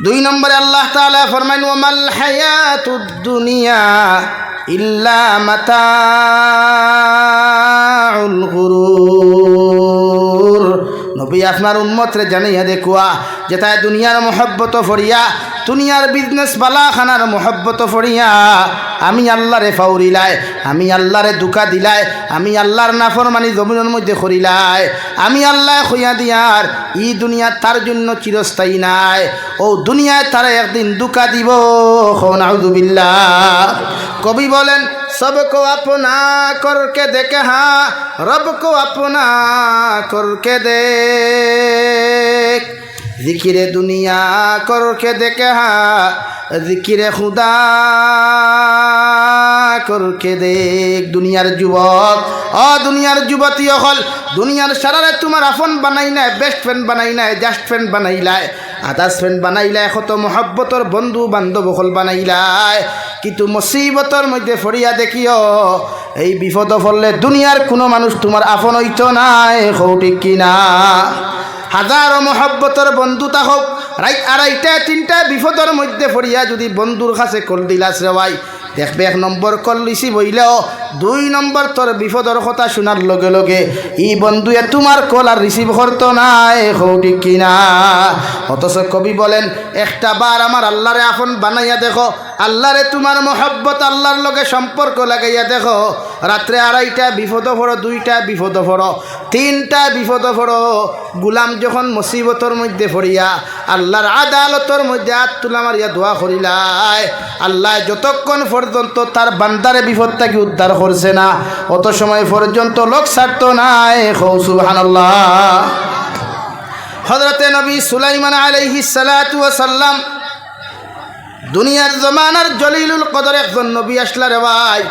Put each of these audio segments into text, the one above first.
দুই নম্বরে আল্লাহ তাআলা ফরমায়েন ওয়ামাল হায়াতুদ দুনিয়া ইল্লা মাতাউল গুরুর। নবী আপনার উম্মতরে জানাইয়া দেখুয়া যে তাই দুনিয়ার মহব্বত ফরিয়া, দুনিয়ার বিজনেস বালা খানার মহব্বত ফরিয়া আমি আল্লাহরে ফাউরিলাই, আমি আল্লাহরে দুকা দিলাই, আমি আল্লাহর নাফরমানি জমিনের মধ্যে করিলাই, আমি আল্লাহ খুইয়া দিয়ার ই দুনিয়া তার জন্য চিরস্থায়ী নাই, ও দুনিয়ায় তারা একদিন দুকা দিব। নাউযুবিল্লাহ। কবি বলেন सबको अपना करके देखे हाँ रब को अपना करके देख, जिक्र दुनिया करके देखे हाँ जिक्र खुदा करके देख। দুনিয়ার যুবক ও দুনিয়ার যুবতী হল দুনিয়ার সারারে তোমার আপন বানাই নাই, বেস্ট ফ্রেন্ড বানাই নাই, জাস্ট ফ্রেন্ড বানাইলাই, আদার্স ফ্রেন্ড বানাইলাই, কত মহব্বতর বন্ধু বান্ধব হল বানাইলাই, কিন্তু মুসিবতর মধ্যে ফরিয়া দেখিও এই বিপদ ফললে দুনিয়ার কোনো মানুষ তোমার আপন হইতো নাই। ঠিক কিনা? হাজারো মহব্বতর বন্ধু থাকুক, রাইট আড়াইটা তিনটা বিপদের মধ্যে ফরিয়া যদি বন্ধুর কাছে কল দিলাস রে ভাই, দেখবে এক নম্বর কল রিসিভ হইলেও দুই নম্বর তোর বিপদের কথা শোনার লগে লগে ই বন্ধুয়ে তোমার কল আর রিসিভ করতো নাই। ঠিক কিনা? অথচ কবি বলেন একটা বার আমার আল্লাহরে আপন বানাইয়া দেখো, আল্লাহরে তোমার মহব্বত আল্লাহর লগে সম্পর্ক লাগাইয়া দেখো, রাত্রে আড়াইটা বিপদ পড়ো, দুইটা বিপদ পড়ো, তিনটা বিপদ পড়ো, গুলাম যখন মুসিবতর মধ্যে পড়িয়া আল্লাহর আদালতর মধ্যে হাত তুলা মারিয়া দোয়া করিলাই, আল্লাহ যতক্ষণ পর্যন্ত তার বান্দারে বিপদ থেকে উদ্ধার করছে না অত সময় পর্যন্ত লোক ছাড়ত নাই। সুবহানাল্লাহ। হযরতে নবী সুলাইমান আলাইহিস সালাতু ওয়াস সালাম দুনিয়ার জমানার জলিলুল কদর একজন নবী আসলা রে ভাই।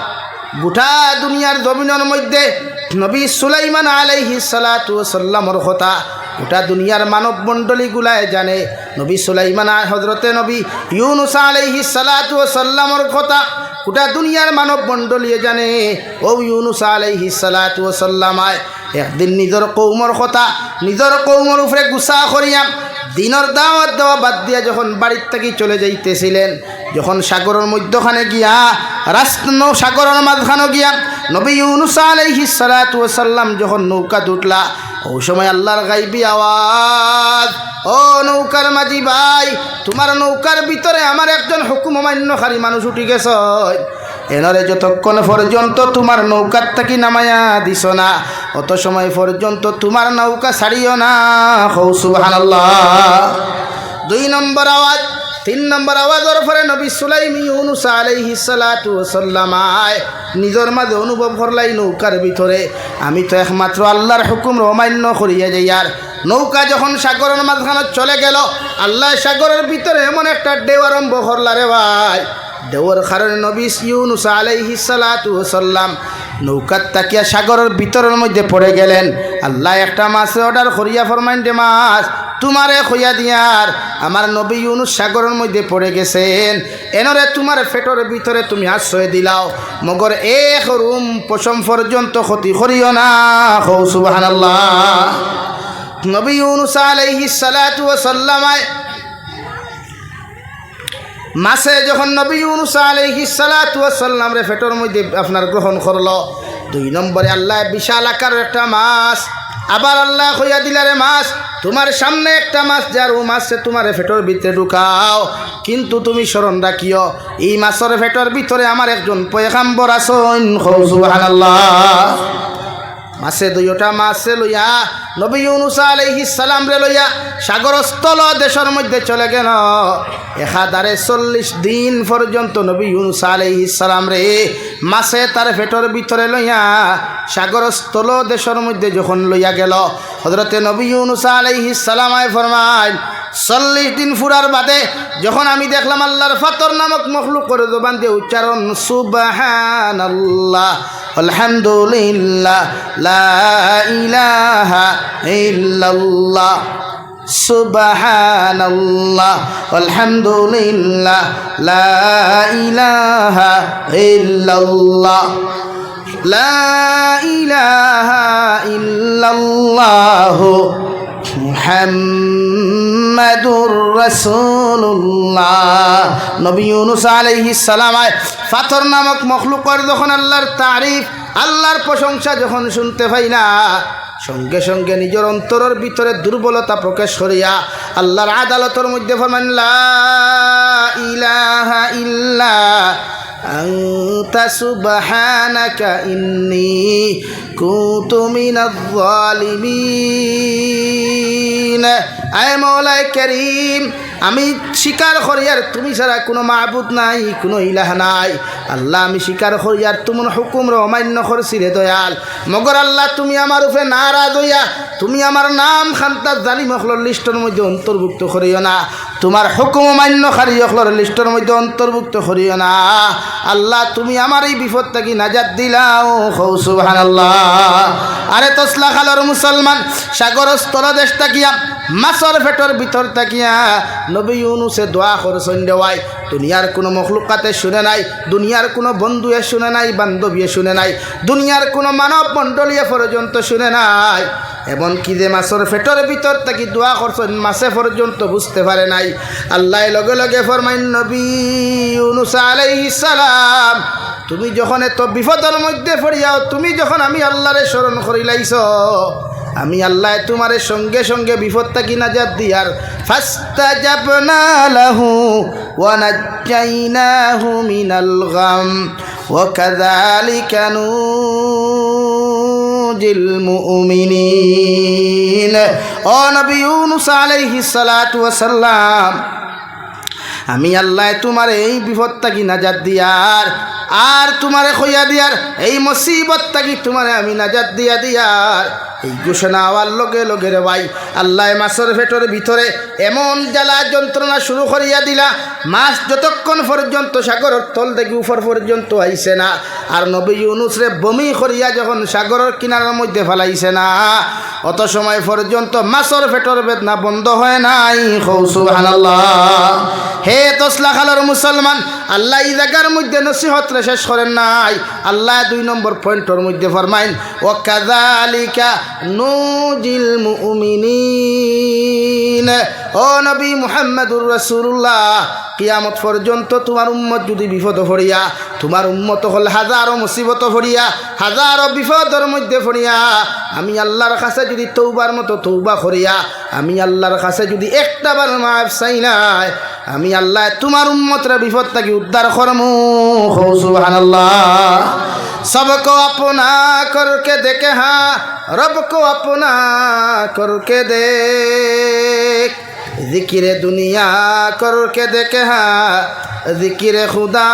গোটা দুনিয়ার জমিনের মধ্যে নবী সুলাইমান আলাইহিস সালাতু ওয়াস সালামের কথা গোটা দুনিয়ার মানব মণ্ডলী গুলায় জানে। নবী সুলাইমান হযরতে নবী ইউনুস আলাইহিস সালাতু ওয়াস সালামের কথা গোটা দুনিয়ার মানব মণ্ডলী জানে। ও ইউনুস আলাইহিস সালাতু ওয়াস সালাম একদিন নিজের কৌমর কথা নিজের কৌমর উপরে গুসা করিয়া দিনের দাওয়াত দেওয়া বাদ দিয়া যখন বাড়ির থেকে চলে যাইতেছিলেন, যখন সাগরের মধ্যখানে গিয়া সাগরের মাঝখানে গিয়া নবী ইউনুস আলাইহিস সালাতু ওয়াস সালাম যখন নৌকা দুটলা, ওই সময় আল্লাহর গাইবী আওয়াজ, ও নৌকার মাঝি ভাই, তোমার নৌকার ভিতরে আমার একজন হুকুম অমান্যকারী মানুষ উঠি গেছ, এনরে যতক্ষণ পর্যন্ত তোমার নৌকার থেকে নামায়া দিছ না অত সময় পর্যন্ত তোমার নৌকা ছাড়িও না। সুবহানাল্লাহ। দুই নম্বর আওয়াজ, তিন নম্বর আওয়াজের পরে নবী সুলাইমান ইউনুস আলাইহিস সালাতু ওয়াস সালাম নিজের মাঝে অনুভব করলাই নৌকার ভিতরে আমি তো একমাত্র আল্লাহর হুকুম অমান্য করিয়া যাই। আর নৌকা যখন সাগরের মাঝখানে চলে গেল, আল্লাহ সাগরের ভিতরে এমন একটা ঢেউ আরম্ভ করলা রে ভাই, ঢেউর কারণে নবী ইউনুস আলাইহিস সালাতু ওয়াস সালাম নৌকার তাকিয়া সাগরের ভিতরের মধ্যে পড়ে গেলেন। আল্লাহ একটা মাছের অর্ডার করিয়া ফরমাইন দে মাছ তোমারে খইয়া দিয়ার আমার নবী ইউনুস সাগরের মধ্যে পড়ে গেছেন, এনরে তোমার পেটের ভিতরে তুমি আশ্রয় দিলাও, মগর এক রুম পশম পর্যন্ত ক্ষতি করিও না। সুবহানাল্লাহ। নবী ইউনুস আলাইহিস সালাতু ওয়াস সালাম মাছে যখন নবী ইউনুস আলাইহিস সালাতু ওয়াস সালাম রে পেটের মধ্যে আপনার গ্রহণ করলো, দুই নম্বরে আল্লাহ বিশাল আকারের একটা মাছ, আবার আল্লাহ কইয়া দিলারে মাছ তোমার সামনে একটা মাছ যার ও মাছে তোমার পেটের ভিতরে ঢুকাও, কিন্তু তুমি স্মরণ রাখিও এই মাছের পেটের ভিতরে আমার একজন পয়গাম্বর আছেন। সুবহানাল্লাহ। মাছে দুইটা মাছে লইয়া নবী ইউনুস আলাইহিস সালাম রে লইয়া সাগরস্থল দেশের মধ্যে চলে গেল। 140 দিন পর্যন্ত নবী ইউনুস আলাইহিস সালাম রে মাছে তার পেটের ভিতরে লইয়া সাগরস্থল দেশের মধ্যে যখন লইয়া গেল, হযরতে নবী ইউনুস আলাইহিস সালাম ফরমায় 40 দিন ফুরার বাদে যখন আমি দেখলাম আল্লাহর ফাতর নামক মখলুকের জবান দিয়ে উচ্চারণ সুবহানাল্লাহ আলহামদুলিল্লাহ লা ইলাহা ইল্লাল্লাহ সুবহানাল্লাহ আলহামদুলিল্লাহ লা ইলাহা ইল্লাল্লাহ লা ইলাহা ইল্লাল্লাহ মুহাম্মাদুর মুহাম্মাদুর রাসূলুল্লাহ। নবী ইউনূস আলাইহিস সালাম পাথর নামক মখলুকের যখন আল্লাহর তারিফ, আল্লাহর প্রশংসা যখন শুনতে পাই না, সঙ্গে সঙ্গে নিজের অন্তরের ভিতরে দুর্বলতা প্রকাশ করিয়া আল্লাহর আদালতের মধ্যে ফরমান, লা ইলাহা ইল্লা আনতা সুবহানাকা ইন্নী কুনতু মিনাজ জালিমিন। আয় মওলা কারীম, আমি স্বীকার করি আর তুমি ছাড়া কোনো মাবুদ নাই, কোনো ইলাহ নাই। আল্লাহ, আমি স্বীকার করি আর তোমার হুকুম অমান্য করছি রে দয়াল। মগর আল্লাহ, তুমি আমার উপরে নারাজ হইয়া তুমি আমার নাম খান্তার জালিম অখলর লিস্টের মধ্যে অন্তর্ভুক্ত করিও না, তোমার হুকুম অমান্যকারী অখলর লিস্টের মধ্যে অন্তর্ভুক্ত করিও না। আল্লাহ, তুমি আমার এই বিপদ থেকে নাজাত দিলাও। সুবহানাল্লাহ। আরে তসলা খালর মুসলমান, সাগর স্থলদেশ তাকিয়া মাছর পেটর ভিতর তাকিয়া নবী ইউনূসে দোয়া করছেন দেওয়াই। দুনিয়ার কোনো মখলুকাতে শুনে নাই, দুনিয়ার কোনো বন্ধুয়ে শুনে নাই, বান্ধবীয়ে শুনে নাই, দুনিয়ার কোনো মানব মণ্ডলীয় পর্যন্ত শুনে নাই। এমনকি যে মাছের পেটর ভিতর থাকি দোয়া করছেন, মাছে পর্যন্ত বুঝতে পারে নাই। আল্লাহ লগে লগে ফরমাইন, নবী ইউনূস আলাইহিস সালাম, তুমি যখন এত বিপদের মধ্যে পড়িয়াও, তুমি যখন আমি আল্লাহরে স্মরণ করিলাইছ, আমি আল্লাহ তোমারে সঙ্গে সঙ্গে বিপদ থাকি নাজাত দিয়ার ফাস্তাজাবনা লাহু ওয়া নাজ্জাইনাহু মিনাল গাম ওয়া কাযালিকা নুজিল মুমিনিন। ও নবী ইউনূস আলাইহিস সালাতু ওয়াস সালাম, আমি আল্লাহ তোমার এই বিপদ থাকি নাজাত দিয়ার আর তোমারে খইয়া দিয়ার, এই মুসিবত থাকি তোমারে আমি নাজাত দিয়ার এই ঘোষণা হওয়ার লগে লগে রে ভাই, আল্লাহ মাছের পেটের ভিতরে এমন জ্বালা যন্ত্রণা শুরু করিয়া দিলা, মাছ যতক্ষণ পর্যন্ত সাগরের তল থেকে উপর পর্যন্ত আইছে না, আর নবী ইউনূস রে বমি করিয়া যখন সাগরের কিনারার মধ্যে ফেলাইছে না, অত সময় পর্যন্ত মাছের পেটের বেদনা বন্ধ হয় নাই। সুবহানাল্লাহ। হে তসলা খালের মুসলমান, আল্লাহ এই জায়গার মধ্যে নসিহত শেষ করেন নাই। আল্লাহ 2 নম্বর পয়েন্টের মধ্যে ফরমাইন, ওয়া কাযালিকা নুজিল মুমিনিন। ও নবী মুহাম্মদুর রাসূলুল্লাহ, কিয়ামত পর্যন্ত তোমার উম্মত যদি বিপদ পড়িয়া, তোমার উম্মত হল হাজারো মুসিবত পড়িয়া, হাজারো বিপদের মধ্যে পড়িয়া, আমি আল্লাহর কাছে যদি তওবার মতো তওবা করিয়া, আমি আল্লাহর কাছে যদি একটাবার মাফ চাই নাই, আমি আল্লাহ তোমার উম্মতরা বিপদ থেকে উদ্ধার করমু। সুবহানাল্লাহ। सबको अपना करके देखे हाँ, रब को अपना करके देख, जिक्र दुनिया करके देखे हाँ, जिक्र खुदा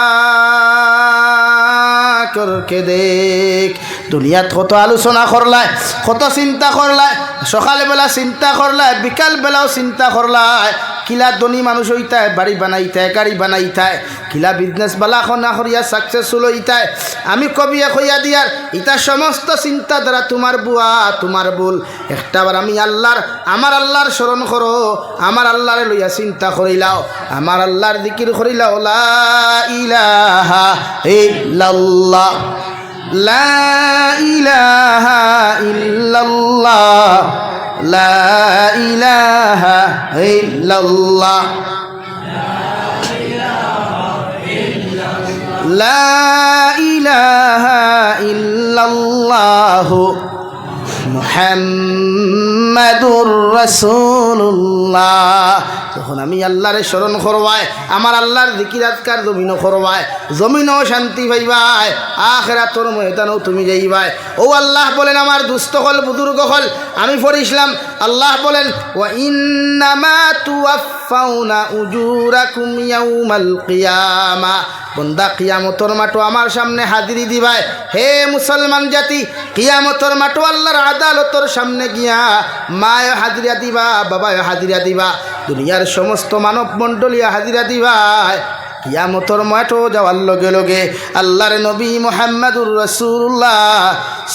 करके देख। দুনিয়াত কত আলোচনা করলায়, কত চিন্তা করলায়, সকালবেলা চিন্তা করলায়, বিকাল বেলাও চিন্তা করলায়, কিলা ধনী মানুষ হইতায়, বাড়ি বানাইতায়, গাড়ি বানাইতায়, কিলা বিজনেস বালা খনা করিয়া সাকসেসফুল হইতায়। আমি কবিয়া কইয়া দিয়ার ইতা সমস্ত চিন্তা দ্বারা তোমার বুয়া তোমার ভুল। একটাবার আমি আল্লাহর আমার আল্লাহর স্মরণ করো, আমার আল্লাহরে লইয়া চিন্তা করিলাও, আমার আল্লাহর জিকির করিলাও, লা ইলাহা ইল্লাল্লাহ, লা ইলাহা ইল্লাল্লাহ, লা ইলাহা ইল্লাল্লাহ, লা ইলাহা ইল্লাল্লাহ মুহাম্মাদুর রাসূলুল্লাহ। তখন আমি আল্লাহরে স্মরণ করবাই, আমার আল্লাহর জিকির আজকার জমিনও করবাই, জমিনও শান্তি পাইবাই, আখিরাতের ময়দানেও তুমি যাইবাই। ও আল্লাহ বলেন, আমার দুস্থ হল বুজুর্গ হল আমি পড়িছিলাম, আল্লাহ বলেন, ওয়া ইন্নামা তুওয়াফাউনা উজুরাকুম ইয়াউমাল কিয়ামা। বন্দা কিয়ামতের মাঠো আমার সামনে হাজিরি দিবাই। হে মুসলমান জাতি, কিয়ামতের মাঠো আল্লাহর আদালতের সামনে গিয়া মায় হাজিরা দিবা, বাবায় হাজিরা দিবা, দুনিয়ার সমস্ত মানব মণ্ডলীয় হাজিরা দিবাই। কিয়ামতের মাঠো যাওয়ার লগে লগে আল্লাহর নবী মুহাম্মদুর রাসূলুল্লাহ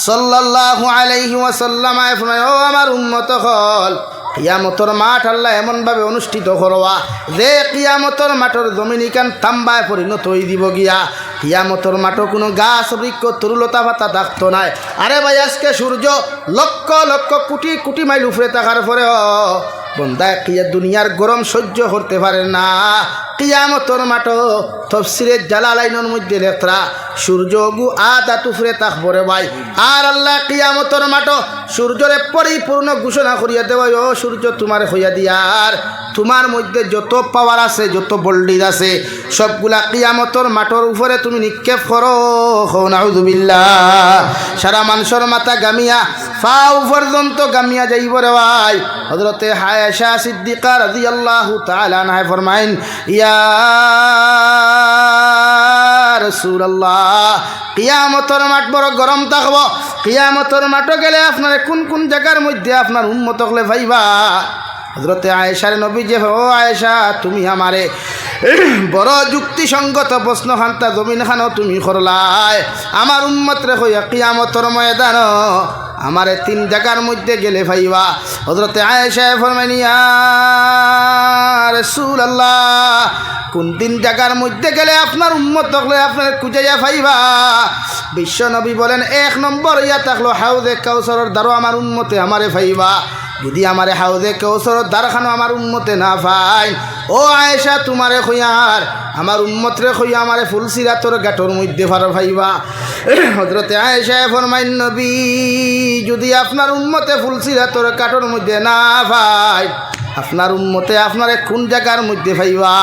সাল্লাল্লাহু আলাইহি ওয়াসাল্লাম ফরমায়, ও আমার উম্মত হল, কিয়ামতের মাঠ আল্লাহ এমনভাবে অনুষ্ঠিত করবা যে কিয়ামতের মাঠের জমিনিকান তাম্বায় পরিণত হয়ে দিব গিয়া। কিয়ামতের মাঠও কোনো গাছ বৃক্ষ তরুলতা পাতা থাকতো নাই। আরে ভাই, আজকে সূর্য লক্ষ লক্ষ কোটি কোটি মাইল উপরে থাকার পরেও বন্দা কিয়া দুনিয়ার গরম সহ্য করতে পারে না। কিয়ামতর মাঠো তফসিরে জালালাইনের মধ্যে লেখরা সূর্য গু আদা তুফরে তাকবরে ভাই। আর আল্লাহ কিয়ামতর মাঠো সূর্যরে পরিপূর্ণ ঘোষণা করিয়া দেওয়া, ও সূর্য তোমার হইয়া দিয়ার তোমার মধ্যে যত পাওয়ার আছে, যত ভোল্টেজ আছে, সবগুলা কিয়ামতর মাঠর উপরে তুমি নিক্ষেপ করো। নাউযুবিল্লাহ। সারা মানুষের মাথা গামিয়া ফাও পর্যন্ত গামিয়া যাইব রে ভাই। হযরতে আয়েশা সিদ্দিকা রাদিয়াল্লাহু তাআলা আনহা ফরমাইন, ইয়া রাসূলুল্লাহ, কিয়ামতর মাঠ বড় গরম থাকব। কিয়ামতর মাঠ গেলে আপনার কোন কোন জায়গার মধ্যে আপনার উম্মত হলে ভাইবা। হযরতে আয়েশার নবী যে, ও আয়েশা, তুমি আমারে বড় যুক্তিসঙ্গত প্রশ্ন খান্তা জমিন খানো তুমি করলাই। আমার উম্মত রে হইয়া কিয়ামতর ময়দান আমারে 3 জায়গার মধ্যে গেলে ভাইবা। হযরতে আয়েশা ফরমাইন, ইয়া রাসূলুল্লাহ, কোন 3 জায়গার মধ্যে গেলে আপনার উম্মত হলে আপনার খুঁজাইয়া ভাইবা। বিশ্ব নবী বলেন, 1 নম্বর ইয়া থাকলো হাউজে কাউসারের দ্বারো আমার উম্মতে আমারে ভাইবা। যদি আমারে হাউজে কাউসারের দ্বারখানো আমার উম্মতে না ভাই, ও আয়েশা তোমারে খইয়ার আমার উম্মতরে খইয়া আমারে ফুলসিরাতর গাটর মধ্যে ভাইবা। হযরতে আয়েশা ফরমাইন, নবী যদি আপনার উম্মতে ফুলসিরাতর গাটর মধ্যে না ভাই, আপনার উম্মতে আপনারে কোন জায়গার মধ্যে ভাইবা।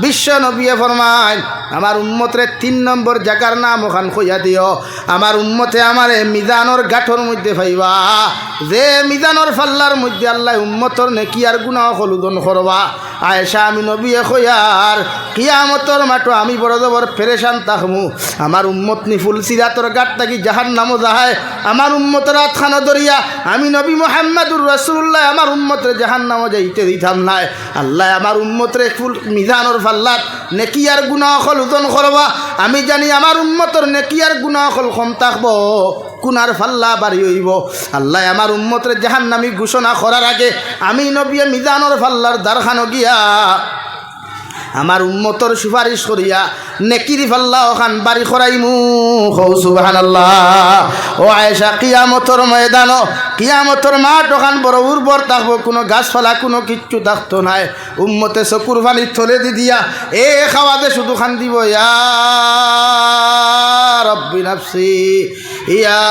বিশ্ব নবী ফরমাইন, আমার উম্মতরে 3 নম্বর জায়গার নাম ওখান কইয়া দিও। আমার উম্মতে আমারে মিজানোর গাঠর মধ্যে ভাইবা, যে মিজানোর ফাল্লার মধ্যে আল্লাহ উম্মতর নেকি আর গুনাহ হলুদন করবা। আয়েশা, আমি নবী খইয়ার কিয়ামতর মাঠো আমি বড় জবর পেরেশান থাকমু। আমার উম্মত নি ফুলসিরাতর গাট থাকি জাহান্নামও যায়। আমার উম্মতের হাতখানো দরিয়া আমি নবী মুহাম্মদুর রাসূলুল্লাহ আমার উম্মতরে জাহান্নামও যাইতে দিতাম নাই। আল্লাহ আমার উম্মতরে ফুল মিজানোর ফাল্লার নেকি আর গুনাহ হলুদন করবা। আমি জানি আমার উম্মতর নেকি আর গুনাহ হল কম থাকবো, কুনার ফাল্লা বাড়ি হইব। আল্লাহ আমার উম্মতরে জাহান্নামী ঘোষণা করার আগে আমি নবী মিজানোর ফাল্লার দ্বারখানো গিয়া আমার উম্মতর সুপারিশ করিয়া নেকির ফাল্লা ওখান বাড়ি করাইমু। সুবহানাল্লাহ। ও আয়েশা, কিয়ামতর ময়দান, কিয়ামতর মাঠ ওখান বড় উর্বর থাকবো, কোনো গাছপালা কোনো কিচ্ছু থাকতো নাই। উম্মতে চকুর পানি থলে দিয়া এ খাওয়াতে শুধু খান দিব, ইয়া রব্বি নাফসি, ইয়া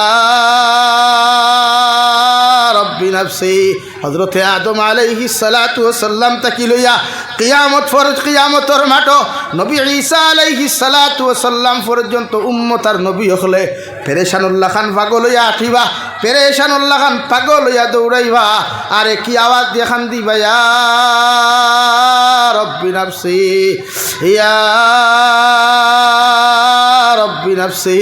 রব্বি নাফসি। হযরতে আদম আলাইহিস সালাতু ওয়াস সালাম তাকি লইয়া কিয়ামত ফরজ কিয়ামতর মাঠো নবী ঈসা আলাইহিস সালাতু ওয়াস সালাম পর্যন্ত উম্মত আর নবী হলে পেরেশানুল্লাহ খান পাগল হইয়া আঠিবা, পেরেশানুল্লাহ খান পাগল হইয়া দৌড়াইবা। আরে কি আওয়াজ দিয়ে খান দিবা, ইয়া রব্বি নাফসি, ইয়া রব্বি নাফসি।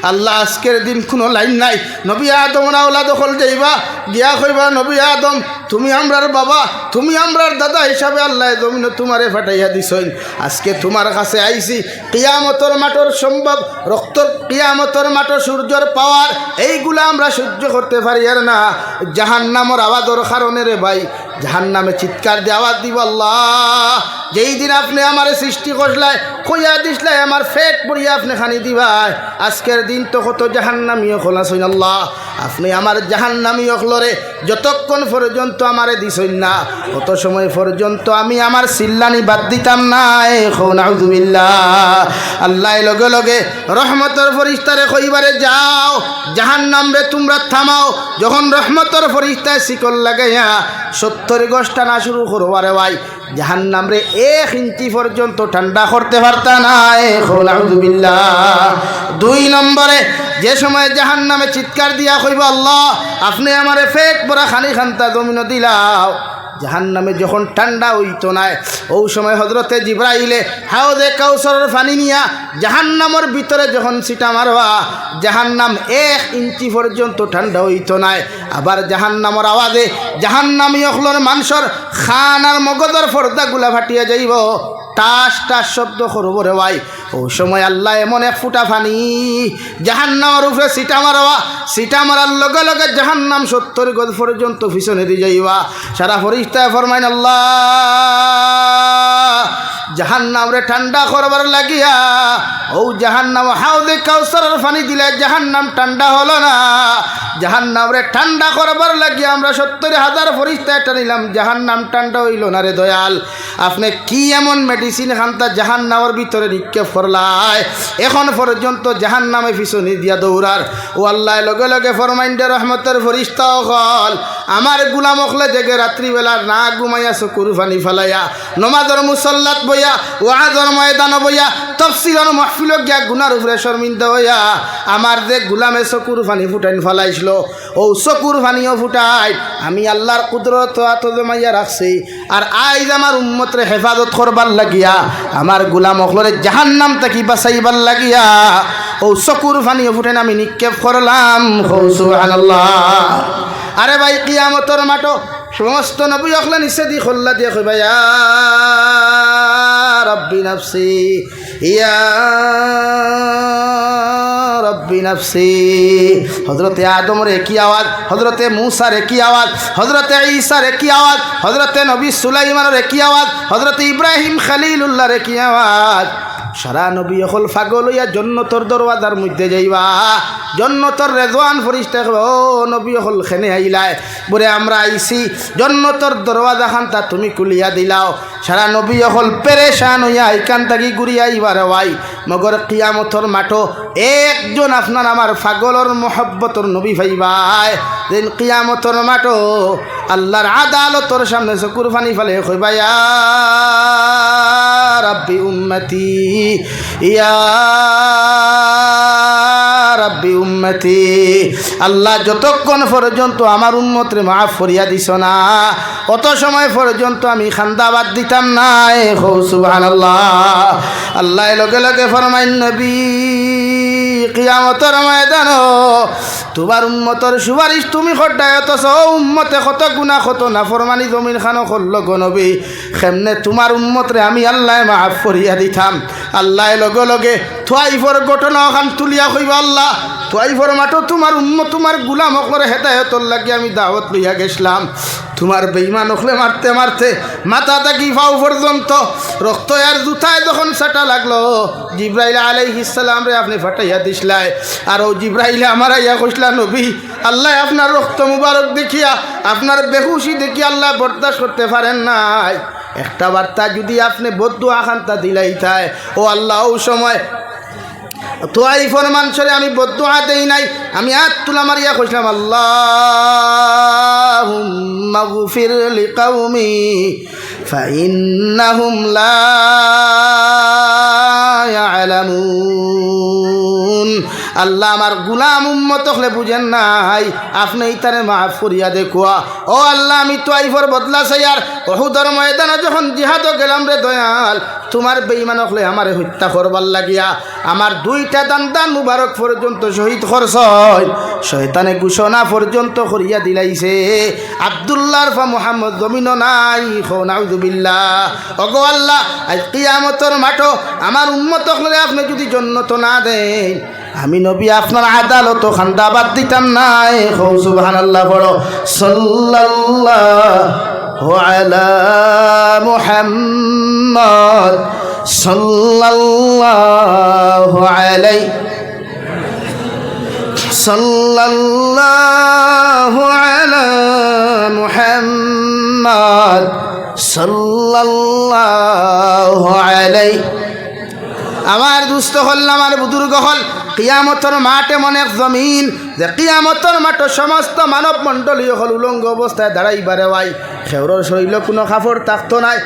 আল্লাহ আজকের দিন কোনো লাইন নাই। নবী আদম আওলা দখল যাইবা, গিয়া কইবা, নবী আদম তুমি আমরার বাবা, তুমি আমরার দাদা হিসাবে আল্লাহ জমিন তোমারে ফাটাইয়া দিছইন। আজকে তোমার কাছে আইছি, কিয়ামতর মাঠর সম্ভব রক্তর কিয়ামতর মাঠর সূর্যর পাওয়ার এইগুলা আমরা সহ্য করতে পারি আর না। জাহান্নামের আওয়াজের কারণে রে ভাই, জাহান্নামে চিৎকার দিয়ে আওয়াজ দিব, আল্লাহ যেই দিন আপনি আমার সৃষ্টি করলাই কইয়া দিসলাই আমার ফেট পড়িয়া আপনি খানি দিবাই। আজকের দিন তো কত জাহান্নামী হল আসইন, আল্লাহ আপনি আমার জাহান্নামী হলরে যতক্ষণ পর্যন্ত আমারে দিছইন না কত সময় পর্যন্ত আমি আমার চিল্লানি বাদ দিতাম না। নাউযুবিল্লাহ। আল্লাহ লগে লগে রহমতের ফরিস্তারে কইবারে, যাও জাহান্নাম রে তোমরা থামাও। যখন রহমতের ফরিস্তায় শিকল লাগাইয়া 70 গজ টানা শুরু করবো, আরে ভাই জাহান্নাম রে 1 ইঞ্চি পর্যন্ত ঠান্ডা করতে পারতা না। নাউযুবিল্লাহ। 2 নম্বরে যে সময় জাহান্নামে চিৎকার দিয়া কইব, আল্লাহ আপনি আমারে ফেট পরা খানি খান্তা জমিন দিলাও। জাহান্নামে যখন ঠান্ডা হইতো না, ওই সময় হযরতে জিবরাইলে হাউজে কাউসারের পানি নিয়া জাহান্নামের ভিতরে যখন ছিটা মারবা, জাহান্নাম 1 ইঞ্চি পর্যন্ত ঠান্ডা হইতো না। আবার জাহান্নামের আওয়াজে জাহান্নামী অখলর মানুষের খান আর মগজের পর্দাগুলা ফাটিয়া যাইব, টাস টাস শব্দ করব রে ভাই। ওই সময় আল্লাহ এমন এক ফুটা পানি জাহান্নামের উপরে সিটা মারবা, সিটা মারার লগে লগে জাহান্নাম 70 গজ পর্যন্ত পিছনে দিয়ে যাইবা। সারা ফরিস্তায় ফরমাইন, আল্লাহ জাহান্নাম রে ঠান্ডা করবার লাগিয়া ও জাহান্নাম হাউদে কাউসারের পানি দিলে জাহান্নাম ঠান্ডা হলো না। জাহান্নাম রে ঠান্ডা করবার লাগিয়া আমরা 70,000 ফরিস্তা এটা নিলাম, জাহান্নাম ঠান্ডা হইল না রে দয়াল। আপনি কি এমন মেডিসিন খান্তা জাহান্নামের ভিতরে নিক্ষেপ করলাই, এখন পর্যন্ত জাহান্নামে পিছনে দিয়া দৌড়ার। ও আল্লাহ লগে লগে ফরমাইন্ডে রহমতের ফরিস্তা হল আমার গুলাম অখলে জেগে রাত্রিবেলা না ঘুমাইয়া চকুর পানি ফেলাইয়া নমাজর মুসল্লাত বইয়া ওয়াজর ময়দান বইয়া তফসিরর মাহফিল গিয়া গুনার উপরে শর্মিন্দা হইয়া আমার যে গুলামে চকুর পানি ফুটাইন ফেলাইছিল ও চকুর পানিও ফুটাই আমি আল্লাহর কুদরত এত জমাইয়া রাখছি। আর আইজ আমার উম্মতরে হেফাজত করবার লাগিয়া আমার গুলাম অখলরে জাহান্নাম থেকে বাঁচাইবার লাগিয়া ও চকুর পানিও ফুটাইন আমি নিক্ষেপ করলাম। সুবহানাল্লাহ। আরে ভাই কিয়ামতর মাঠো সমস্ত নবী অখলা নিচে দি খোল্লা দিয়ে কইবা ইয়া রব্বি নাফসি ইয়া রব্বি নাফসি। হযরতে আদম রে কি আওয়াজ, হযরতে মূসা রে কি আওয়াজ, হযরতে ঈসা রে কি আওয়াজ, হযরতে নবী সুলাইমান রে কি আওয়াজ, হযরতে ইব্রাহিম খলিলুল্লাহ রে কি আওয়াজ। সারা নবী হল পাগল হইয়া জন্নতর দরওয়াজার মধ্যে যাইবা, জন্নতর রেজওয়ান ফরিস্তা ও নবী হল খেনে আইলায় বলে আমরা আইছি জন্নতর দরওয়াজা খান্তা তুমি কুলিয়া দিলাও। সারা নবী হল পেরেশান হইয়া এখান থাকি ঘুরিয়া আইবার ওয়াই মগর কিয়ামতর মাঠো একজন আপনার আমার পাগলর মহব্বতর নবী ভাইবাই দিন কিয়ামতর মাঠো আল্লাহর আদালতর সামনে চকুর পানি ফেলে কইবা ইয়া রাব্বি উম্মতি ইয়া রাব্বি উম্মতি। আল্লাহ যতক্ষণ পর্যন্ত আমার উম্মতরে মাফ করিয়া দিছ না অত সময় পর্যন্ত আমি খান্দাবাদ দিতাম না। সুবহানাল্লাহ। আল্লাহ লগে লগে ফরমাইন নবী কিয়ামতের ময়দান তোমার উম্মতর সুপারিশ তুমি খড্ডায় অথচ উম্মতে কত গুনাহ কত নাফরমানি জমিন খানো করল গো নবী, কেমনে তোমার উম্মতরে আমি আল্লাহ মাফ করিয়া দিতাম। আল্লাহ লগে লগে থুয়াইফর ঘটনা ওখান তুলিয়া কইবা আল্লাহ থুয়াইফর মাঠো তোমার উম্মত তোমার গুলাম হকরে হেদায়তর লাগি আমি দাওয়াত লইয়া গেছিলাম, তোমার বেঈমান হকলে মারতে মারতে মাথা থাকি পাও পর্যন্ত রক্ত আর জুতায় যখন সেটা লাগলো জিব্রাইল আলাইহিস সালাম রে আপনি ফাটাইয়া দিছলাই। আর ও জিব্রাইল আমার আইয়া কইলা নবী আল্লাহ আপনার রক্ত মুবারক দেখিয়া আপনার বেহুশি দেখিয়া আল্লাহ বরদাস্ত করতে পারেন নাই। একটা বার্তা যদি আপনি বদদুয়া খান্তা দিলাইতায় ও আল্লাহ ও সময় তোয়াই ফরমান সরে আমি বদদুয়া দেই নাই, আমি হাত তুলা মারিয়া কইলাম আল্লাহুম্মা গফির লিকাউমি ফাইন্নাহুম লা ইয়ালামুন। আল্লাহ আমার গুলাম উম্মত হলে বুঝেন নাই আপনি ইতারে মাফ করিয়া দেখুয়া। ও আল্লাহ আমি তোয়াইফর বদলা চাই আর উহুদের ময়দানে যখন জিহাদও গেলাম রে দয়াল তোমার বেঈমান হলে আমারে হত্যা করবার লাগিয়া আমার দুইটা দান মুবারক পর্যন্ত শহীদ করছ শয়তানে ঘোষণা পর্যন্ত করিয়া দিলাইছে আব্দুল্লাহর ফা মুহাম্মদ জমিন নাই। নাউযুবিল্লাহ। ওগো আল্লাহ আজ কিয়ামতের মাঠো আমার উম্মত হলে আপনি যদি জান্নাত না দেন আমি নবী আপনার আদালত খান্দাবাদ দিতাম নাই। সুবহানাল্লাহ। বড় সাল্লাল্লাহু আলা মুহাম্মদ সাল্লাল্লাহু আলাইহি সাল্লাল্লাহু আলা মুহাম্মদ সাল্লাল্লাহু আলাইহি। আমার দুস্থ হল আমার বুজুর্গ হল কিয়ামতের মাঠে মনে জমিন যে কিয়ামতের মাঠে সমস্ত মানব মণ্ডলী হল উলঙ্গ অবস্থায় দাঁড়াইবারে ভাই খেউরর শরীরে কোনো কাপড় থাকতো নাই,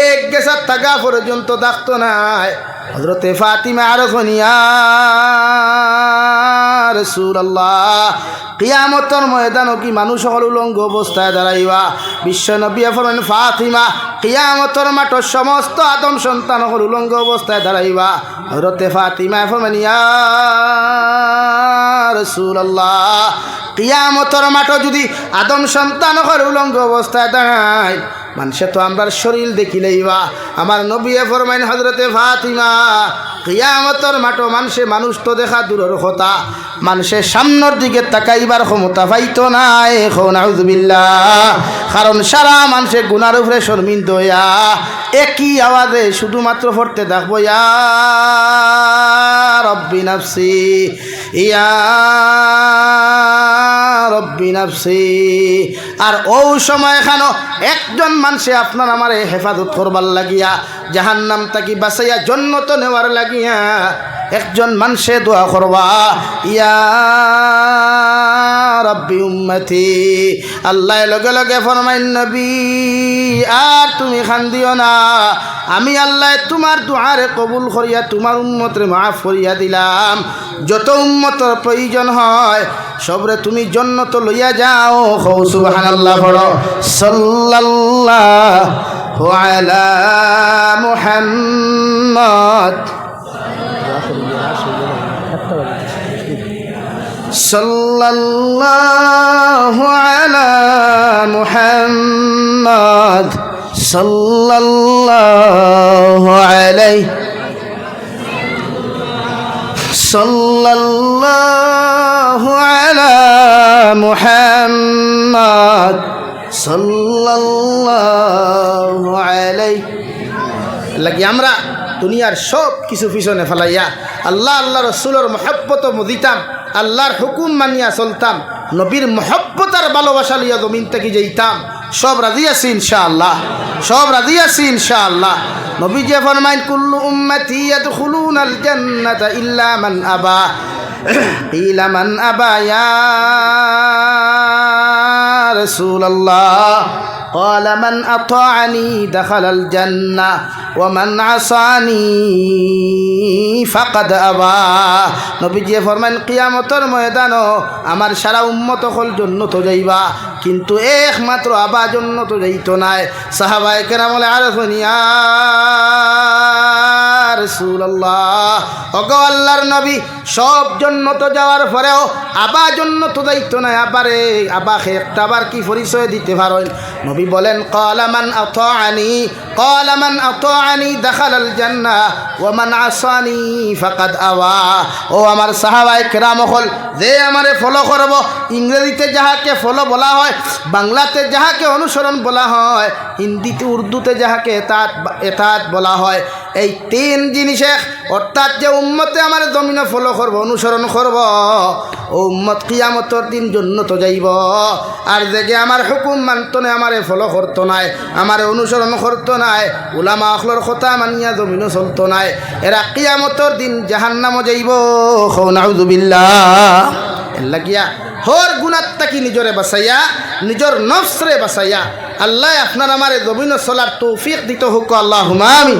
এক গেছার থাকা পর্যন্ত থাকতো নাই। হযরতে ফাতিমা আর ইয়া রাসূলুল্লাহ কিয়ামতের ময়দানে কি মানুষ হল উলঙ্গ অবস্থায় দাঁড়াইবা? বিশ্ব নবী ফরমান ফাতিমা কিয়ামতের মাঠে সমস্ত আদম সন্তান হল উলঙ্গ অবস্থায় দাঁড়াইবা। হযরতে ফাতিমা ফরমান ইয়া রাসূলুল্লাহ কিয়ামতের মাঠে যদি আদম সন্তান হল উলঙ্গ অবস্থায় দাঁড়ায় মানুষে তো আমরা শরীর দেখিলেইবা। আমার নবী ফরমাইন হযরতে ফাতিমা কিয়ামতের মাঠে মানুষ তো দেখা দূরের কথা মানুষের সামনের দিকে তাকাইবার ক্ষমতা পাইতো নাই। নাউযুবিল্লাহ। কারণ সারা মানুষের গুনার উপরে শর্মিন্দ হইয়া একই আওয়াজে শুধুমাত্র পড়তে থাকবো ইয়া রব্বি নাফসি ইয়া রব্বি নাফসি। আর ও সময় খানো একজন মানুষে আপনার আমারে হেফাজত করবার লাগিয়া জাহান্নাম তাকি বাঁচাইয়া জন্নত নেওয়ার লাগিয়া একজন মানুষে দোয়া করবা ইয়া রব্বি উম্মতি। আল্লাহ লগে লগে ফরমাইন নবী আর তুমি খান্দিও না, আমি আল্লাহ তোমার দুআরে কবুল করিয়া তোমার উম্মতরে মাফ করিয়া দিলাম। যত উম্মতর প্রয়োজন হয় সবরে তুমি জন্নত লইয়া যাও। হো সুবহানাল্লাহ পড়ো। সাল্লাল্লাহু আলা মুহাম্মদ সাল্লাল্লাহু আলা মুহাম্মদ সাল্লাল্লাহু আলাইহি সাল্লাল্লাহু আলা মুহাম্মদ সাল্লাল্লাহু আলাইহি। লাগি আমরা দুনিয়ার সব কিছু পিছনে ফেলাইয়া আল্লাহ আল্লাহ রসুলের মহব্বত দিতাম, আল্লাহর হুকুম মানিয়া চলতাম, নবীর মহব্বত আর ভালোবাসা লিয়া জমিন থেকে যেতাম। সব রাজি আছি ইনশাআল্লাহ, সব রাজি আছি ইনশাআল্লাহ। নবী যে ফরমাইন কুল্লু উম্মতি ইয়াদখুলুনাল জান্নাতা ইল্লা মান আবা ইলা মান আবা ইয়া রাসূলুল্লাহ قال من أطاعني دخل الجنة ومن عصاني فقد أبى। নবীজি ফরমান কিয়ামতের ময়দানও আমার সারা উম্মত হল জান্নাতে যাইবা, কিন্তু একমাত্র আবা জান্নাতে যাইতো নাই। সাহাবায়ে কেরাম বলে আরফুন ইয়া রাসূলুল্লাহ, ওগো আল্লাহর নবী সব জান্নাতে যাওয়ার পরেও আবা জান্নাতে যাইতো না। আবারে আবাকে একটা বার কি পরিচয় দিতে পারেন? নবী বলেন ক্বালা মান আতাআনি ক্বালা মান আতাআনি দাখালাল জান্নাহ ওয়া মান আসানি ফাকাদ আওয়া। ও আমার সাহাবায়ে কেরাম হল যে আমারে ফলো করব, ইংরেজিতে যাহাকে ফলো বলা হয়, বাংলাতে যাহাকে অনুসরণ বলা হয়, হিন্দিতে উর্দুতে যাহাকে এতাত বলা হয়, এই তিন জিনিসে অর্থাৎ যে উম্মতে আমার জমিনে ফলো করব, অনুসরণ করব, ও উম্মত কিয়ামতের দিন জান্নাত যাইব। আর যে আমার হুকুম মানত না, আমারে ফলো করতো নাই, আমারে অনুসরণ করতো নাই, উলামা আখলর কথা মানিয়া জমিনে চলতো নাই, এরা কিয়ামতের দিন জাহান্নামে যাইব। নাউযুবিল্লাহ। এর লাগিয়া হর গুনাত তাকি নিজরে বাঁচাইয়া, নিজের নফসরে বাঁচাইয়া আল্লাহ আপনার আমারে জমিনে চলার তৌফিক দিতে হোক। আল্লাহুম্মা আমিন।